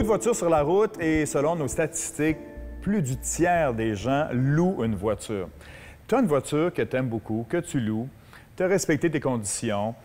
de voitures sur la route et selon nos statistiques, plus du tiers des gens louent une voiture. Tu as une voiture que tu aimes beaucoup, que tu loues, tu as respecté tes conditions,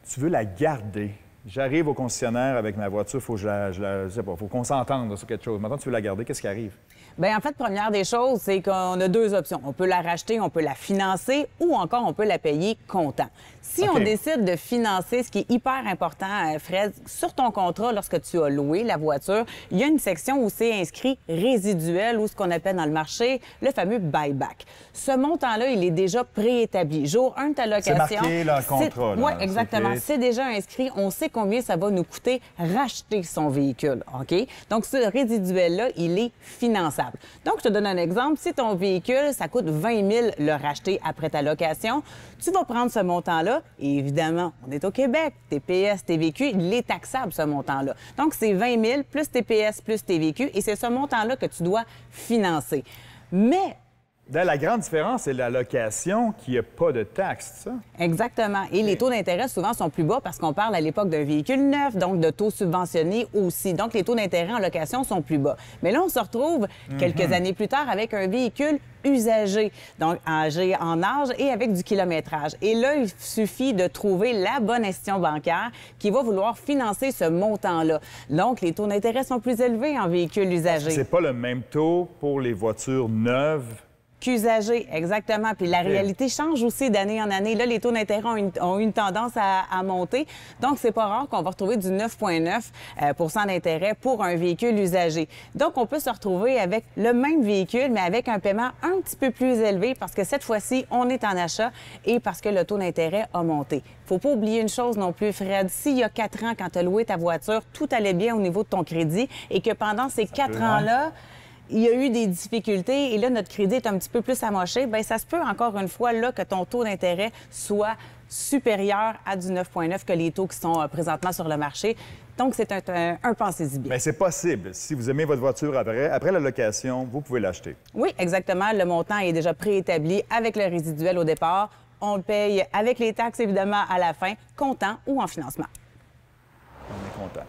tu veux la garder. J'arrive au concessionnaire avec ma voiture, il faut que je sais pas, faut qu'on s'entende sur quelque chose. Maintenant, tu veux la garder, qu'est-ce qui arrive? Bien, en fait, première des choses, c'est qu'on a deux options. On peut la racheter, on peut la financer ou encore on peut la payer comptant. Si on décide de financer, ce qui est hyper important, Fred, sur ton contrat, lorsque tu as loué la voiture, il y a une section où c'est inscrit résiduel ou ce qu'on appelle dans le marché le fameux buyback. Ce montant-là, il est déjà préétabli. Jour 1 de ta location. C'est marqué dans le contrat. Oui, exactement. C'est déjà inscrit. On sait combien ça va nous coûter racheter son véhicule. OK? Donc, ce résiduel-là, il est finançable. Donc, je te donne un exemple. Si ton véhicule, ça coûte 20 000 le racheter après ta location, tu vas prendre ce montant-là. Et évidemment, on est au Québec. TPS, TVQ, il est taxable, ce montant-là. Donc, c'est 20 000 plus TPS plus TVQ et c'est ce montant-là que tu dois financer. Mais la grande différence, c'est la location qui n'a pas de taxe, ça? Exactement. Et les taux d'intérêt, souvent, sont plus bas parce qu'on parle à l'époque d'un véhicule neuf, donc de taux subventionnés aussi. Donc, les taux d'intérêt en location sont plus bas. Mais là, on se retrouve quelques années plus tard avec un véhicule usagé, donc âgé en âge et avec du kilométrage. Et là, il suffit de trouver la bonne institution bancaire qui va vouloir financer ce montant-là. Donc, les taux d'intérêt sont plus élevés en véhicule usagé. C'est pas le même taux pour les voitures neuves qu'usagé, exactement. Puis la réalité change aussi d'année en année. Là, les taux d'intérêt ont une tendance à monter. Donc, c'est pas rare qu'on va retrouver du 9,9 d'intérêt pour un véhicule usagé. Donc, on peut se retrouver avec le même véhicule, mais avec un paiement un petit peu plus élevé parce que cette fois-ci, on est en achat et parce que le taux d'intérêt a monté. Faut pas oublier une chose non plus, Fred. S'il y a 4 ans, quand tu as loué ta voiture, tout allait bien au niveau de ton crédit et que pendant ces 4 ans-là, il y a eu des difficultés et là, notre crédit est un petit peu plus amoché, bien, ça se peut encore une fois là, que ton taux d'intérêt soit supérieur à du 9,9 que les taux qui sont présentement sur le marché. Donc, c'est un pensez-y bien. Bien, c'est possible. Si vous aimez votre voiture après la location, vous pouvez l'acheter. Oui, exactement. Le montant est déjà préétabli avec le résiduel au départ. On le paye avec les taxes, évidemment, à la fin, comptant ou en financement. On est content.